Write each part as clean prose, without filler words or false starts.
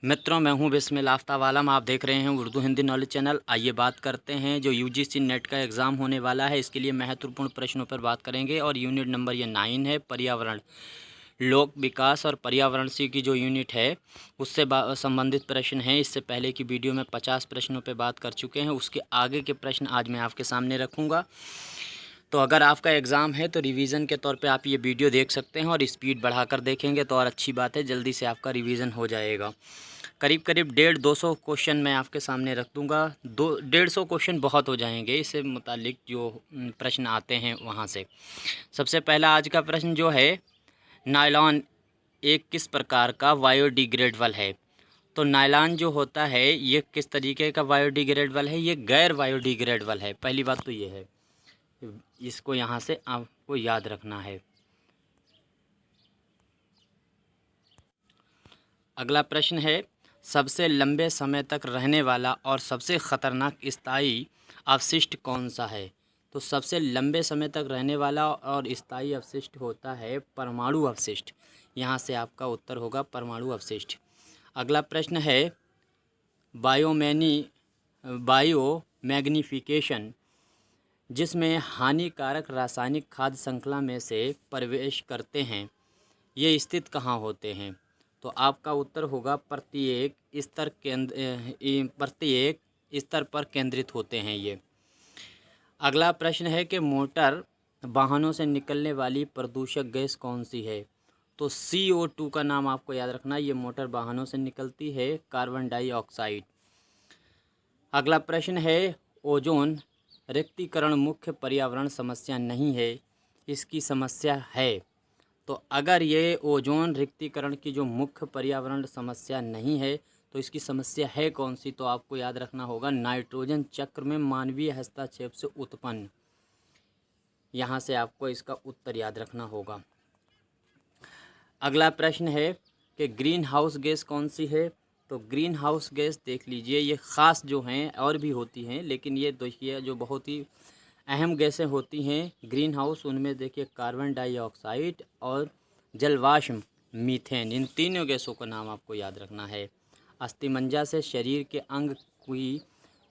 मित्रों, मैं हूं बिस्मिल आफ्ताब आलम। आप देख रहे हैं उर्दू हिंदी नॉलेज चैनल। आइए बात करते हैं जो यूजीसी नेट का एग्ज़ाम होने वाला है, इसके लिए महत्वपूर्ण प्रश्नों पर बात करेंगे। और यूनिट नंबर ये 9 है, पर्यावरण, लोक विकास और पर्यावरण सी की जो यूनिट है उससे संबंधित प्रश्न हैं। इससे पहले की वीडियो में 50 प्रश्नों पर बात कर चुके हैं, उसके आगे के प्रश्न आज मैं आपके सामने रखूँगा। तो अगर आपका एग्ज़ाम है तो रिवीज़न के तौर पे आप ये वीडियो देख सकते हैं, और स्पीड बढ़ाकर देखेंगे तो और अच्छी बात है, जल्दी से आपका रिवीज़न हो जाएगा। करीब करीब 150 क्वेश्चन मैं आपके सामने रख दूँगा। 150 क्वेश्चन बहुत हो जाएंगे इससे मुतालिक जो प्रश्न आते हैं वहाँ से। सबसे पहला आज का प्रश्न जो है, नायलॉन एक किस प्रकार का बायोडिग्रेडेबल है? तो नायलॉन जो होता है ये किस तरीके का बायोडिग्रेडेबल है? ये गैर बायोडिग्रेडेबल है। पहली बात तो ये है, इसको यहाँ से आपको याद रखना है। अगला प्रश्न है, सबसे लंबे समय तक रहने वाला और सबसे खतरनाक स्थायी अवशिष्ट कौन सा है? तो सबसे लंबे समय तक रहने वाला और स्थायी अवशिष्ट होता है परमाणु अवशिष्ट। यहाँ से आपका उत्तर होगा परमाणु अवशिष्ट। अगला प्रश्न है, बायोमैनी बायोमैग्नीफिकेशन जिसमें हानिकारक रासायनिक खाद्य श्रृंखला में से प्रवेश करते हैं, ये स्थित कहाँ होते हैं? तो आपका उत्तर होगा प्रत्येक स्तर पर केंद्रित होते हैं ये। अगला प्रश्न है कि मोटर वाहनों से निकलने वाली प्रदूषक गैस कौन सी है? तो CO2 का नाम आपको याद रखना है, ये मोटर वाहनों से निकलती है, कार्बन डाइऑक्साइड। अगला प्रश्न है, ओजोन रिक्तीकरण मुख्य पर्यावरण समस्या नहीं है, इसकी समस्या है। तो अगर ये ओजोन रिक्तीकरण की जो मुख्य पर्यावरण समस्या नहीं है तो इसकी समस्या है कौन सी? तो आपको याद रखना होगा नाइट्रोजन चक्र में मानवीय हस्तक्षेप से उत्पन्न। यहाँ से आपको इसका उत्तर याद रखना होगा। अगला प्रश्न है कि ग्रीन हाउस गैस कौन सी है? तो ग्रीन हाउस गैस देख लीजिए, ये ख़ास जो हैं और भी होती हैं, लेकिन ये देखिए जो बहुत ही अहम गैसें होती हैं ग्रीन हाउस, उनमें देखिए कार्बन डाइऑक्साइड और जलवाष्प मीथेन, इन तीनों गैसों का नाम आपको याद रखना है। अस्थिमज्जा से शरीर के अंग की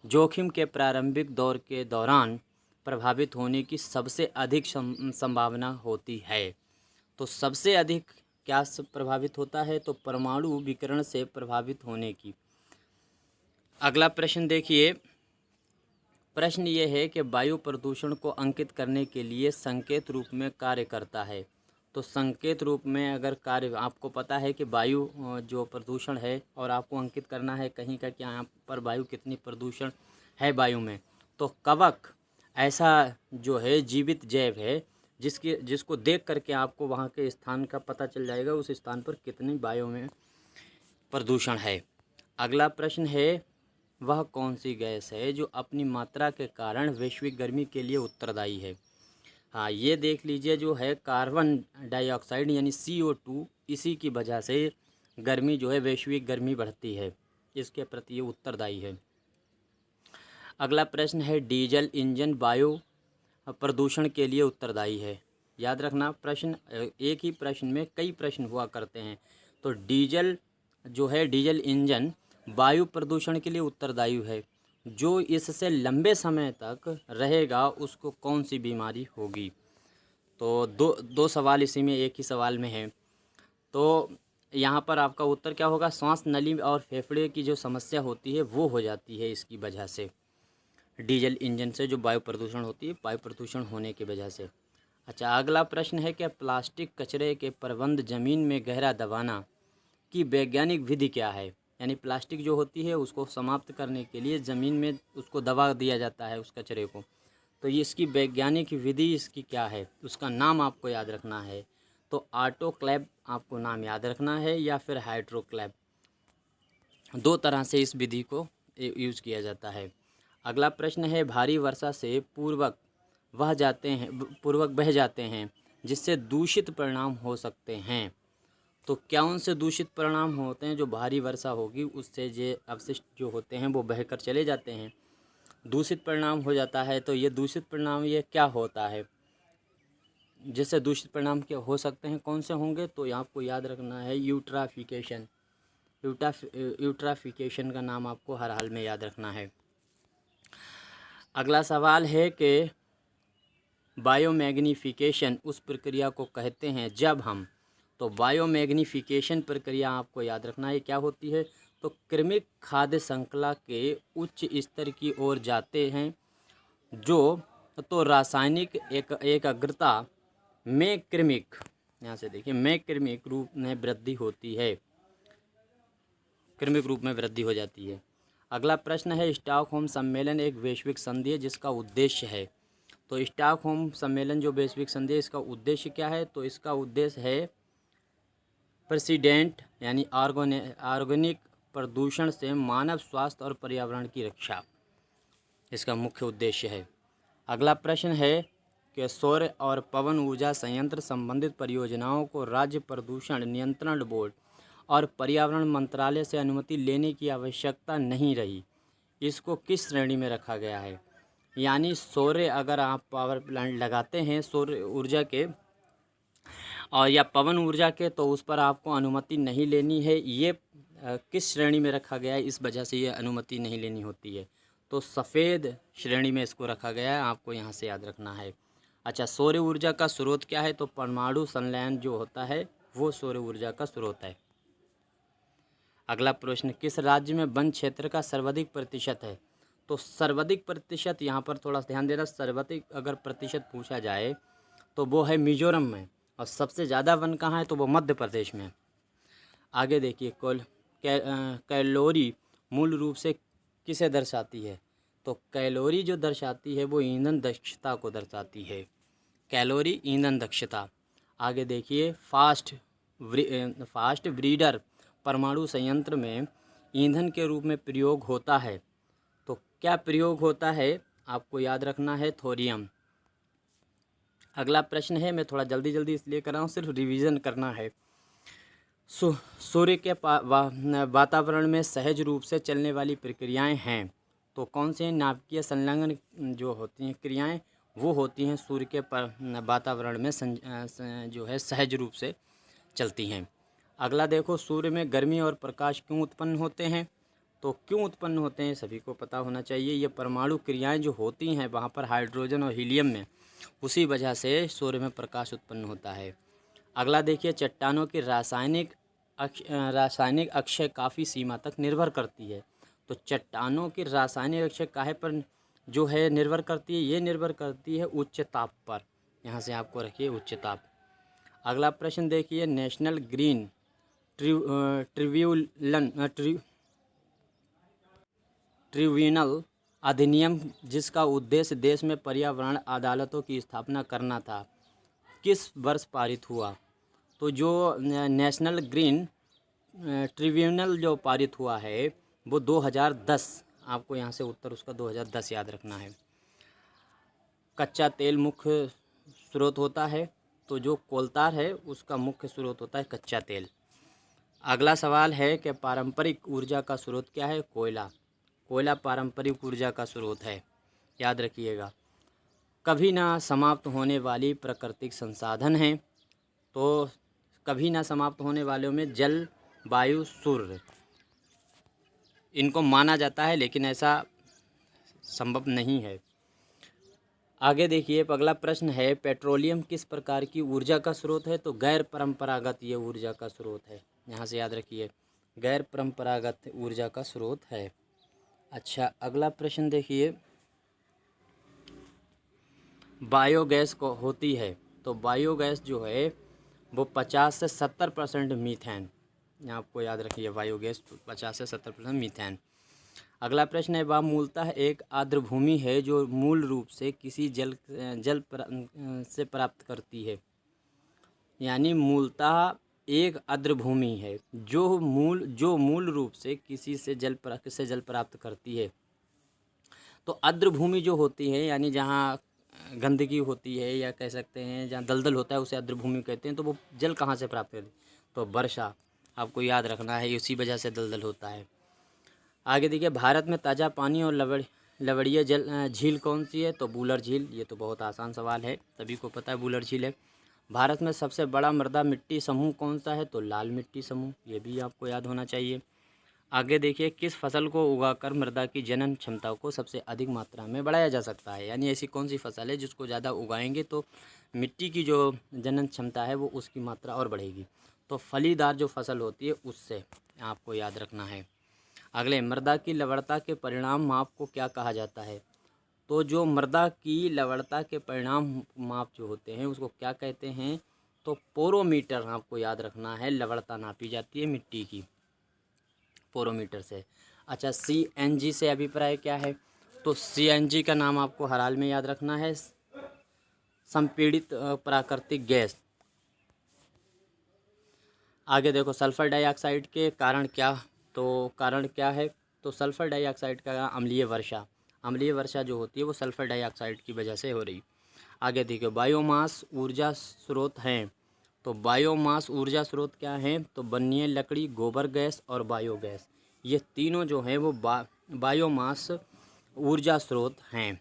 जोखिम के प्रारंभिक दौर के दौरान प्रभावित होने की सबसे अधिक संभावना होती है। तो सबसे अधिक क्या प्रभावित होता है? तो परमाणु विकिरण से प्रभावित होने की। अगला प्रश्न देखिए, प्रश्न ये है कि वायु प्रदूषण को अंकित करने के लिए संकेत रूप में कार्य करता है। तो संकेत रूप में अगर कार्य, आपको पता है कि वायु जो प्रदूषण है और आपको अंकित करना है कहीं का कि यहाँ पर वायु कितनी प्रदूषण है वायु में, तो कवक ऐसा जो है जीवित जैव है जिसको देख करके आपको वहाँ के स्थान का पता चल जाएगा, उस स्थान पर कितनी वायु में प्रदूषण है। अगला प्रश्न है, वह कौन सी गैस है जो अपनी मात्रा के कारण वैश्विक गर्मी के लिए उत्तरदायी है? हाँ, ये देख लीजिए, जो है कार्बन डाइऑक्साइड यानी CO2, इसी की वजह से गर्मी जो है वैश्विक गर्मी बढ़ती है, इसके प्रति ये उत्तरदायी है। अगला प्रश्न है, डीजल इंजन वायु प्रदूषण के लिए उत्तरदायी है। याद रखना, प्रश्न एक ही प्रश्न में कई प्रश्न हुआ करते हैं। तो डीजल जो है, डीजल इंजन वायु प्रदूषण के लिए उत्तरदायी है। जो इससे लंबे समय तक रहेगा उसको कौन सी बीमारी होगी? तो दो सवाल इसी में, एक ही सवाल में है। तो यहाँ पर आपका उत्तर क्या होगा? सांस नली और फेफड़े की जो समस्या होती है वो हो जाती है इसकी वजह से, डीजल इंजन से जो वायु प्रदूषण होती है, वायु प्रदूषण होने की वजह से। अच्छा, अगला प्रश्न है कि प्लास्टिक कचरे के प्रबंध जमीन में गहरा दबाना की वैज्ञानिक विधि क्या है? यानी प्लास्टिक जो होती है उसको समाप्त करने के लिए ज़मीन में उसको दबा दिया जाता है, उस कचरे को। तो ये इसकी वैज्ञानिक विधि इसकी क्या है? उसका नाम आपको याद रखना है। तो ऑटोक्लेव आपको नाम याद रखना है, या फिर हाइड्रोक्लेव। दो तरह से इस विधि को यूज़ किया जाता है। अगला प्रश्न है, भारी वर्षा से पूर्वक बह जाते हैं जिससे दूषित परिणाम हो सकते हैं। तो क्या उनसे दूषित परिणाम होते हैं? जो भारी वर्षा होगी उससे जो अवशिष्ट जो होते हैं वो बहकर चले जाते हैं, दूषित परिणाम हो जाता है। तो ये दूषित परिणाम ये क्या होता है जिससे दूषित परिणाम क्या हो सकते हैं, कौन से होंगे? तो आपको याद रखना है यूट्राफिकेशन। यूट्राफिकेशन का नाम आपको हर हाल में याद रखना है। अगला सवाल है कि बायोमैग्नीफिकेशन उस प्रक्रिया को कहते हैं जब हम, तो बायोमैग्नीफिकेशन प्रक्रिया आपको याद रखना है क्या होती है, तो कृमिक खाद्य श्रृंखला के उच्च स्तर की ओर जाते हैं जो, तो रासायनिक एकाग्रता में कृमिक, यहाँ से देखिए, में कृमिक रूप में वृद्धि होती है, कृमिक रूप में वृद्धि हो जाती है। अगला प्रश्न है स्टॉकहोम सम्मेलन एक वैश्विक संधि है जिसका उद्देश्य है, तो स्टॉकहोम सम्मेलन जो वैश्विक संधि है इसका उद्देश्य क्या है, तो इसका उद्देश्य है प्रेसिडेंट यानी ऑर्गेनिक प्रदूषण से मानव स्वास्थ्य और पर्यावरण की रक्षा, इसका मुख्य उद्देश्य है। अगला प्रश्न है कि सौर और पवन ऊर्जा संयंत्र संबंधित परियोजनाओं को राज्य प्रदूषण नियंत्रण बोर्ड और पर्यावरण मंत्रालय से अनुमति लेने की आवश्यकता नहीं रही, इसको किस श्रेणी में रखा गया है। यानी सौर, अगर आप पावर प्लांट लगाते हैं सौर ऊर्जा के और या पवन ऊर्जा के, तो उस पर आपको अनुमति नहीं लेनी है। ये किस श्रेणी में रखा गया है, इस वजह से ये अनुमति नहीं लेनी होती है, तो सफ़ेद श्रेणी में इसको रखा गया है, आपको यहाँ से याद रखना है। अच्छा, सौर ऊर्जा का स्रोत क्या है, तो परमाणु संलयन जो होता है वो सौर ऊर्जा का स्रोत है। अगला प्रश्न, किस राज्य में वन क्षेत्र का सर्वाधिक प्रतिशत है, तो सर्वाधिक प्रतिशत, यहाँ पर थोड़ा ध्यान देना, सर्वाधिक अगर प्रतिशत पूछा जाए तो वो है मिजोरम में, और सबसे ज़्यादा वन कहाँ है, तो वो मध्य प्रदेश में। आगे देखिए, कैलोरी मूल रूप से किसे दर्शाती है, तो कैलोरी जो दर्शाती है वो ईंधन दक्षता को दर्शाती है, कैलोरी ईंधन दक्षता। आगे देखिए, फास्ट ब्रीडर परमाणु संयंत्र में ईंधन के रूप में प्रयोग होता है, तो क्या प्रयोग होता है, आपको याद रखना है थोरियम। अगला प्रश्न है, मैं थोड़ा जल्दी जल्दी इसलिए कर रहा हूँ, सिर्फ रिवीजन करना है। सूर्य के वातावरण में सहज रूप से चलने वाली प्रक्रियाएं हैं, तो कौन से नाभिकीय संलग्न जो होती हैं क्रियाएं, वो होती हैं सूर्य के वातावरण में जो है सहज रूप से चलती हैं। अगला देखो, सूर्य में गर्मी और प्रकाश क्यों उत्पन्न होते हैं, तो क्यों उत्पन्न होते हैं सभी को पता होना चाहिए। ये परमाणु क्रियाएं जो होती हैं वहाँ पर हाइड्रोजन और हीलियम में, उसी वजह से सूर्य में प्रकाश उत्पन्न होता है। अगला देखिए, चट्टानों की रासायनिक अक्षय काफ़ी सीमा तक निर्भर करती है, तो चट्टानों की रासायनिक अक्षय काहे पर जो है निर्भर करती है, ये निर्भर करती है उच्च ताप पर, यहाँ से आपको रखिए उच्च ताप। अगला प्रश्न देखिए, नेशनल ग्रीन ट्रिब्यूनल अधिनियम जिसका उद्देश्य देश में पर्यावरण अदालतों की स्थापना करना था, किस वर्ष पारित हुआ, तो जो नेशनल ग्रीन ट्रिब्यूनल जो पारित हुआ है वो 2010, आपको यहाँ से उत्तर उसका 2010 याद रखना है। कच्चा तेल मुख्य स्रोत होता है, तो जो कोलतार है उसका मुख्य स्रोत होता है कच्चा तेल। अगला सवाल है कि पारंपरिक ऊर्जा का स्रोत क्या है, कोयला। कोयला पारंपरिक ऊर्जा का स्रोत है, याद रखिएगा। कभी ना समाप्त होने वाली प्राकृतिक संसाधन हैं, तो कभी ना समाप्त होने वालों में जल, वायु, सूर्य, इनको माना जाता है लेकिन ऐसा संभव नहीं है। आगे देखिए, अगला प्रश्न है, पेट्रोलियम किस प्रकार की ऊर्जा का स्रोत है, तो गैर परंपरागत ये ऊर्जा का स्रोत है, यहाँ से याद रखिए गैर परंपरागत ऊर्जा का स्रोत है। अच्छा, अगला प्रश्न देखिए, बायोगैस को होती है, तो बायोगैस जो है वो 50 से 70% मीथेन, यहाँ आपको याद रखिए बायोगैस 50 से 70% मीथेन। अगला प्रश्न है, वह मूलतः एक आर्द्रभूमि है जो मूल रूप से किसी जल से प्राप्त करती है, यानी मूलतः एक आर्द्रभूमि है जो मूल रूप से किसी से जल प्राप्त करती है। तो आर्द्रभूमि जो होती है यानी जहाँ गंदगी होती है या कह सकते हैं जहाँ दलदल होता है उसे आर्द्रभूमि कहते हैं। तो वो जल कहाँ से प्राप्त करती है, तो वर्षा, आपको याद रखना है, इसी वजह से दलदल होता है। आगे देखिए, भारत में ताज़ा पानी और लवणीय जल झील कौन सी है, तो बूलर झील। ये तो बहुत आसान सवाल है, सभी को पता है बूलर झील है। भारत में सबसे बड़ा मृदा मिट्टी समूह कौन सा है? तो लाल मिट्टी समूह, ये भी आपको याद होना चाहिए। आगे देखिए, किस फसल को उगाकर मृदा की जनन क्षमता को सबसे अधिक मात्रा में बढ़ाया जा सकता है? यानी ऐसी कौन सी फसल है जिसको ज़्यादा उगाएंगे तो मिट्टी की जो जनन क्षमता है वो उसकी मात्रा और बढ़ेगी? तो फलीदार जो फसल होती है उससे आपको याद रखना है। अगले, मृदा की लवणता के परिणाम माप को क्या कहा जाता है? तो जो मृदा की लवणता के परिणाम माप जो होते हैं उसको क्या कहते हैं? तो पोरोमीटर आपको याद रखना है। लवणता नापी जाती है मिट्टी की पोरोमीटर से। अच्छा, CNG से अभिप्राय क्या है? तो CNG का नाम आपको हर हाल में याद रखना है, संपीड़ित प्राकृतिक गैस। आगे देखो, सल्फर डाइऑक्साइड के कारण क्या? तो कारण क्या है? तो सल्फर डाइऑक्साइड का अम्लीय वर्षा, अम्लीय वर्षा जो होती है वो सल्फर डाइऑक्साइड की वजह से हो रही। आगे देखिए, बायोमास ऊर्जा स्रोत हैं। तो बायोमास ऊर्जा स्रोत क्या हैं? तो वन्य लकड़ी, गोबर गैस और बायोगैस, ये तीनों जो हैं वो बायोमास ऊर्जा स्रोत हैं।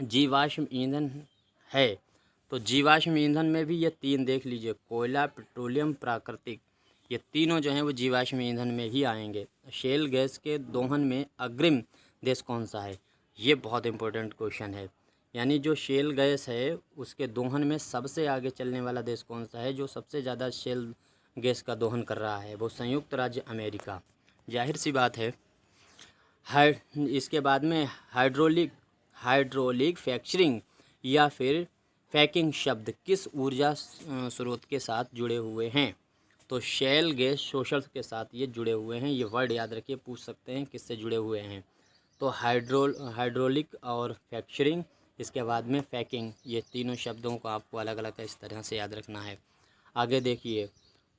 जीवाश्म ईंधन है। तो जीवाश्म ईंधन में भी ये तीन देख लीजिए, कोयला, पेट्रोलियम, प्राकृतिक, ये तीनों जो हैं वो जीवाश्म ईंधन में ही आएंगे। शेल गैस के दोहन में अग्रिम देश कौन सा है? ये बहुत इंपॉर्टेंट क्वेश्चन है। यानी जो शेल गैस है उसके दोहन में सबसे आगे चलने वाला देश कौन सा है? जो सबसे ज़्यादा शेल गैस का दोहन कर रहा है वो संयुक्त राज्य अमेरिका। जाहिर सी बात है। इसके बाद में हाइड्रोलिक फ्रैक्चरिंग या फिर फ्रैकिंग शब्द किस ऊर्जा स्रोत के साथ जुड़े हुए हैं? तो शेल गैस शोषण के साथ ये जुड़े हुए हैं। ये वर्ड याद रखिए, पूछ सकते हैं किससे जुड़े हुए हैं। तो हाइड्रोलिक और फ्रैक्चरिंग, इसके बाद में फ्रैकिंग, ये तीनों शब्दों को आपको अलग अलग इस तरह से याद रखना है। आगे देखिए,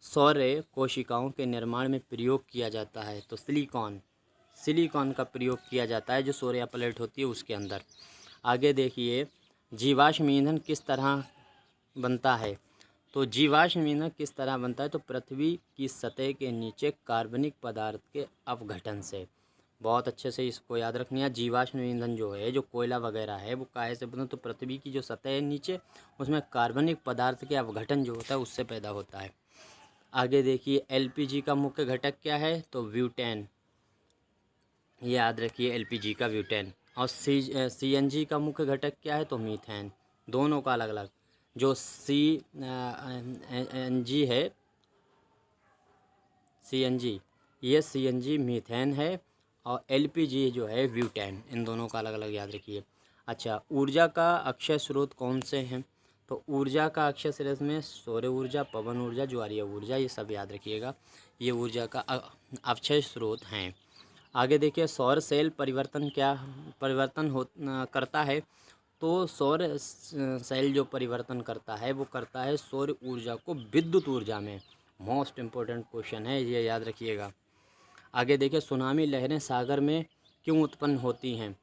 सौर कोशिकाओं के निर्माण में प्रयोग किया जाता है। तो सिलिकॉन का प्रयोग किया जाता है जो सौर प्लेट होती है उसके अंदर। आगे देखिए, जीवाश्म ईंधन किस तरह बनता है? तो जीवाश्म ईंधन किस तरह बनता है? तो पृथ्वी की सतह के नीचे कार्बनिक पदार्थ के अपघटन से। बहुत अच्छे से इसको याद रखनी है। जीवाश्म ईंधन जो है, जो कोयला वगैरह है, वो काहे से बनता है? तो पृथ्वी की जो सतह है नीचे, उसमें कार्बनिक पदार्थ के अपघटन जो होता है उससे पैदा होता है। आगे देखिए, LPG का मुख्य घटक क्या है? तो ब्यूटेन, ये याद रखिए, LPG का ब्यूटेन। और CNG का मुख्य घटक क्या है? तो मीथेन। दोनों का अलग अलग, जो CNG है, CNG, ये CNG मीथेन है और LPG जो है ब्यूटेन। इन दोनों का अलग अलग याद रखिए। अच्छा, ऊर्जा का अक्षय स्रोत कौन से हैं? तो ऊर्जा का अक्षय स्रोत में सौर ऊर्जा, पवन ऊर्जा, ज्वारीय ऊर्जा, ये सब याद रखिएगा, ये ऊर्जा का अक्षय स्रोत हैं। आगे देखिए, सौर सेल परिवर्तन करता है। तो सौर सेल जो परिवर्तन करता है वो करता है सौर ऊर्जा को विद्युत ऊर्जा में। मोस्ट इम्पोर्टेंट क्वेश्चन है, ये याद रखिएगा। आगे देखिए, सुनामी लहरें सागर में क्यों उत्पन्न होती हैं?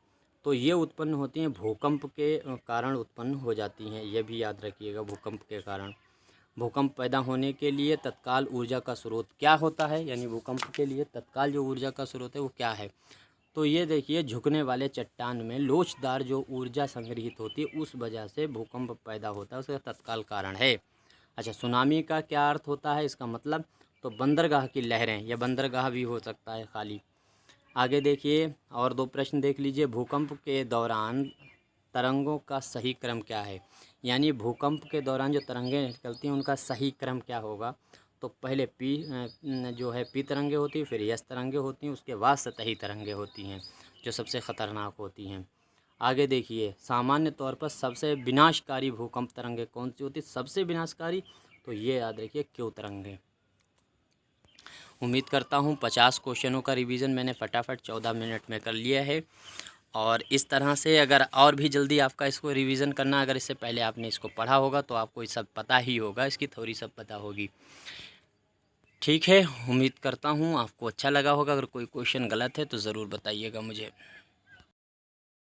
तो ये उत्पन्न होती हैं भूकंप के कारण उत्पन्न हो जाती हैं, ये भी याद रखिएगा, भूकंप के कारण। भूकंप पैदा होने के लिए तत्काल ऊर्जा का स्रोत क्या होता है? यानी भूकंप के लिए तत्काल जो ऊर्जा का स्रोत है वो क्या है? तो ये देखिए, झुकने वाले चट्टान में लोचदार जो ऊर्जा संग्रहित होती है उस वजह से भूकंप पैदा होता है, उसका तत्काल कारण है। अच्छा, सुनामी का क्या अर्थ होता है? इसका मतलब तो बंदरगाह की लहरें, या बंदरगाह भी हो सकता है खाली। आगे देखिए, और दो प्रश्न देख लीजिए। भूकंप के दौरान तरंगों का सही क्रम क्या है? यानी भूकंप के दौरान जो तरंगें निकलती हैं उनका सही क्रम क्या होगा? तो पहले जो है पी तरंगे होती हैं, फिर यस तरंगे होती हैं, उसके बाद सतही तरंगे होती हैं जो सबसे ख़तरनाक होती हैं। आगे देखिए, सामान्य तौर पर सबसे विनाशकारी भूकंप तरंगे कौन सी होती है? सबसे विनाशकारी, तो ये याद रखिए, क्यू तरंगे। उम्मीद करता हूँ 50 क्वेश्चनों का रिवीजन मैंने फटाफट 14 मिनट में कर लिया है। और इस तरह से अगर और भी जल्दी आपका इसको रिवीजन करना, अगर इससे पहले आपने इसको पढ़ा होगा तो आपको ये सब पता ही होगा, इसकी थ्योरी सब पता होगी। ठीक है, उम्मीद करता हूँ आपको अच्छा लगा होगा। अगर कोई क्वेश्चन गलत है तो ज़रूर बताइएगा मुझे।